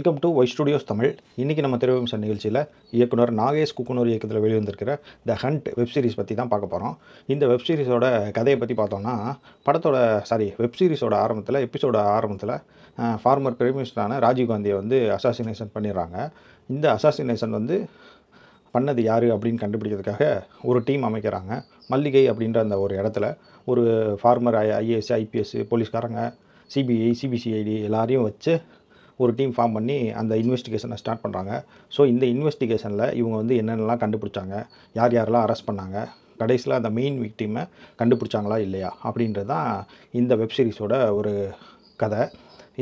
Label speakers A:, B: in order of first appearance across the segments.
A: Welcome to Y studios Tamil. இன்றைக்கி நம்ம திரைவிமர்சன நிகழ்ச்சியில் இயக்குனர் நாகேஷ் குக்குனூர் இயக்கத்தில் வெளிவந்திருக்கிற த ஹண்ட் வெப் சீரிஸ் பற்றி தான் பார்க்க போகிறோம். இந்த வெப் சீரிஸோட கதையை பற்றி பார்த்தோம்னா, வெப் சீரிஸோட எபிசோட ஆரம்பத்தில் ஃபார்மர் பிரைம் மினிஸ்டரான ராஜீவ்காந்தியை வந்து அசாசினேஷன் பண்ணிடுறாங்க. இந்த அசாசினேஷன் வந்து பண்ணது யார் அப்படின்னு கண்டுபிடிக்கிறதுக்காக ஒரு டீம் அமைக்கிறாங்க. மல்லிகை அப்படின்ற அந்த ஒரு இடத்துல ஒரு ஃபார்மர் ஐஏஎஸ், ஐபிஎஸ், போலீஸ்காரங்க, சிபிஐ, சிபிசிஐடி எல்லாரையும் வச்சு ஒரு டீம் ஃபார்ம் பண்ணி அந்த இன்வெஸ்டிகேஷனை ஸ்டார்ட் பண்ணுறாங்க. ஸோ இந்த இன்வெஸ்டிகேஷனில் இவங்க வந்து என்னென்னலாம் கண்டுபிடிச்சாங்க, யாரெல்லாம் அரெஸ்ட் பண்ணாங்க, கடைசியில் அந்த மெயின் விக்டிமை கண்டுபிடிச்சாங்களா இல்லையா அப்படின்றது தான் இந்த வெப் சீரிஸோட ஒரு கதை.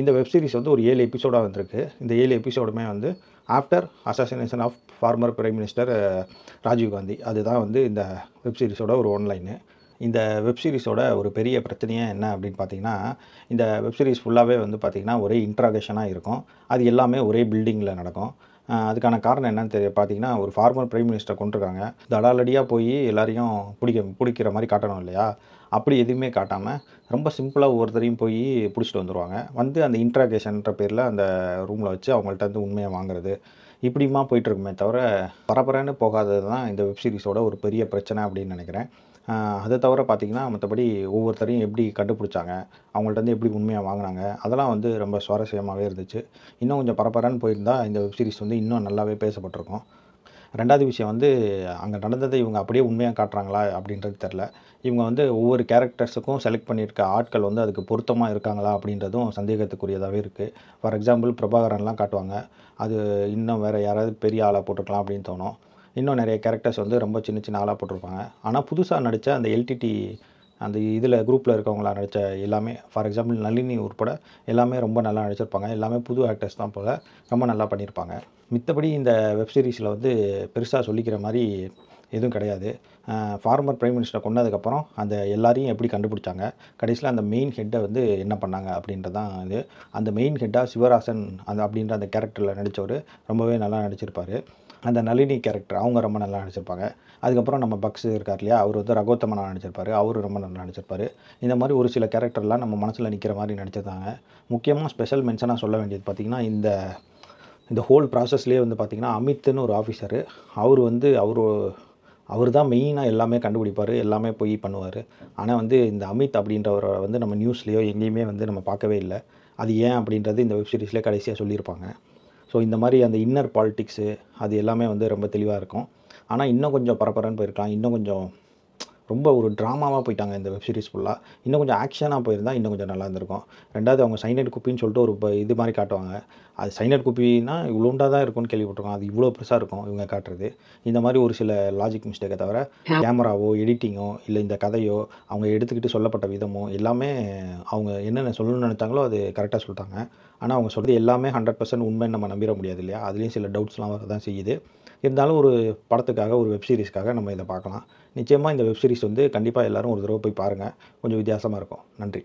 A: இந்த வெப் சீரிஸ் வந்து ஒரு 7 எபிசோடாக வந்திருக்கு. இந்த 7 எபிசோடுமே வந்து after assassination of former prime minister Rajiv Gandhi, அதுதான் வந்து இந்த வெப் சீரிஸோட ஒரு ஒன்லைனு. இந்த வெப் சீரிஸோட ஒரு பெரிய பிரச்சனையே என்ன அப்படின்னு பார்த்தீங்கன்னா, இந்த வெப் சீரிஸ் ஃபுல்லாகவே வந்து பார்த்திங்கன்னா ஒரே இன்ட்ராகேஷனாக இருக்கும். அது எல்லாமே ஒரே பில்டிங்கில் நடக்கும். அதுக்கான காரணம் என்னன்னு பார்த்தீங்கன்னா, ஒரு ஃபார்மர் பிரைம் மினிஸ்டரை கொண்டிருக்காங்க. தடாலடியாக போய் எல்லாரையும் பிடிக்கிற மாதிரி காட்டணும் இல்லையா? அப்படி எதுவுமே காட்டாமல் ரொம்ப சிம்பிளாக ஒவ்வொருத்தரையும் போய் பிடிச்சிட்டு வந்துடுவாங்க. வந்து அந்த இன்ட்ராகேஷன்ற பேரில் அந்த ரூமில் வச்சு அவங்கள்ட்ட வந்து உண்மையை வாங்குறது, இப்படிமா போயிட்டுருக்குமே தவிர பரபரன்னு போகாதது தான் இந்த வெப் சீரிஸோட ஒரு பெரிய பிரச்சனை அப்படின்னு நினைக்கிறேன். அதை தவிர பார்த்திங்கன்னா, மற்றபடி ஒவ்வொருத்தரையும் எப்படி கண்டுபிடிச்சாங்க, அவங்கள்ட்ட வந்து எப்படி உண்மையாக வாங்கினாங்க, அதெல்லாம் வந்து ரொம்ப சுவாரஸ்யமாகவே இருந்துச்சு. இன்னும் கொஞ்சம் பரபரன்னு போயிருந்தால் இந்த வெப் சீரிஸ் வந்து இன்னும் நல்லாவே பேசப்பட்டிருக்கும். 2வது விஷயம் வந்து, அங்கே நடந்ததை இவங்க அப்படியே உண்மையாக காட்டுறாங்களா அப்படின்றது தெரில. இவங்க வந்து ஒவ்வொரு கேரக்டர்ஸுக்கும் செலக்ட் பண்ணியிருக்க ஆட்கள் வந்து அதுக்கு பொருத்தமாக இருக்காங்களா அப்படின்றதும் சந்தேகத்துக்குரியதாகவே இருக்குது. ஃபார் எக்ஸாம்பிள் பிரபாகரன்லாம் காட்டுவாங்க, அது இன்னும் வேறு யாராவது பெரிய ஆளாக போட்டிருக்கலாம் அப்படின்னு தோணும். இன்னும் நிறைய கேரக்டர்ஸ் வந்து ரொம்ப சின்ன சின்ன ஆளாக போட்டிருப்பாங்க. ஆனால் புதுசாக நடித்த அந்த எல்டிடி அந்த இதில் குரூப்பில் இருக்கவங்களா நடித்த எல்லாமே, ஃபார் எக்ஸாம்பிள் நளினி உட்பட எல்லாமே ரொம்ப நல்லா நடிச்சிருப்பாங்க. எல்லாமே புது ஆக்டர்ஸ் தான் போல், ரொம்ப நல்லா பண்ணியிருப்பாங்க. மித்தபடி இந்த வெப் சீரிஸில் வந்து பெருசாக சொல்லிக்கிற மாதிரி எதுவும் கிடையாது. ஃபார்மர் பிரைம் மினிஸ்டரை கொண்டதுக்கப்புறம் அந்த எல்லாரையும் எப்படி கண்டுபிடிச்சாங்க, கடைசியில் அந்த மெயின் ஹெட்டை வந்து என்ன பண்ணாங்க அப்படின்றது தான் இது. அந்த மெயின் ஹெட்டாக சிவராசன் அப்படின்ற அந்த கேரக்டரில் நடித்தவர் ரொம்பவே நல்லா நடிச்சிருப்பார். அந்த நளினி கேரக்டர் அவங்க ரொம்ப நல்லா நடிச்சிருப்பாங்க. அதுக்கப்புறம் நம்ம பக்ஸ் இருக்கார் இல்லையா, அவர் வந்து ரகோத்தமனாக நடிச்சிருப்பார், அவரு ரொம்ப நல்லா நடிச்சிருப்பார். இந்த மாதிரி ஒரு சில கேரக்டர்லாம் நம்ம மனசில் நிற்கிற மாதிரி நடிச்சிருந்தாங்க. முக்கியமாக ஸ்பெஷல் மென்ஷனாக சொல்ல வேண்டியது பார்த்திங்கன்னா, இந்த ஹோல் ப்ராசஸ்லேயே வந்து பார்த்திங்கன்னா, அமித்னு ஒரு ஆஃபீஸரு, அவர் தான் மெயினாக எல்லாமே கண்டுபிடிப்பார், எல்லாமே போய் பண்ணுவார். ஆனால் வந்து இந்த அமித் அப்படின்றவரை வந்து நம்ம நியூஸ்லேயோ எங்கேயுமே வந்து நம்ம பார்க்கவே இல்லை. அது ஏன் அப்படின்றது இந்த வெப் சீரிஸ்லேயே கடைசியாக சொல்லியிருப்பாங்க. ஸோ இந்த மாதிரி அந்த இன்னர் பாலிட்டிக்ஸு அது எல்லாமே வந்து ரொம்ப தெளிவாக இருக்கும். ஆனால் இன்னும் கொஞ்சம் பரபரன்னு போயிருக்கலாம். இன்னும் கொஞ்சம் ரொம்ப ஒரு ட்ராமாவாக போயிட்டாங்க இந்த வெப் சீரிஸ் ஃபுல்லாக. இன்னும் கொஞ்சம் ஆக்ஷனாக போயிருந்தால் இன்னும் கொஞ்சம் நல்லா இருந்திருக்கும். 2வது அவங்க சைனைட் குப்பின்னு சொல்லிட்டு ஒரு இது மாதிரி காட்டுவாங்க. அது சைனைட் குப்பின்னா இவ்வளோண்டா தான் இருக்கும்னு கேள்விப்பட்டிருக்கோம். அது இவ்வளோ பெருசாக இருக்கும் இவங்க காட்டுறது. இந்த மாதிரி ஒரு சில லாஜிக் மிஸ்டேக்கை தவிர கேமராவோ, எடிட்டிங்கோ, இல்லை இந்த கதையோ, அவங்க எடுத்துக்கிட்டு சொல்லப்பட்ட விதமோ எல்லாமே அவங்க என்னென்ன சொல்லணும்னு நினச்சாங்களோ அது கரெக்டாக சொல்லிட்டாங்க. ஆனால் அவங்க சொல்கிறது எல்லாமே 100% உண்மைன்னு நம்ம நம்பிட முடியாது இல்லையா? அதுலேயும் சில டவுட்ஸ்லாம் வர தான் செய்யுது. இருந்தாலும் ஒரு படத்துக்காக, ஒரு வெப் சீரிஸ்க்காக நம்ம இதை பார்க்கலாம். நிச்சயமாக இந்த வெப் சீரிஸ் வந்து கண்டிப்பாக எல்லோரும் ஒரு தடவை போய் பாருங்கள். கொஞ்சம் வித்தியாசமாக இருக்கும். நன்றி.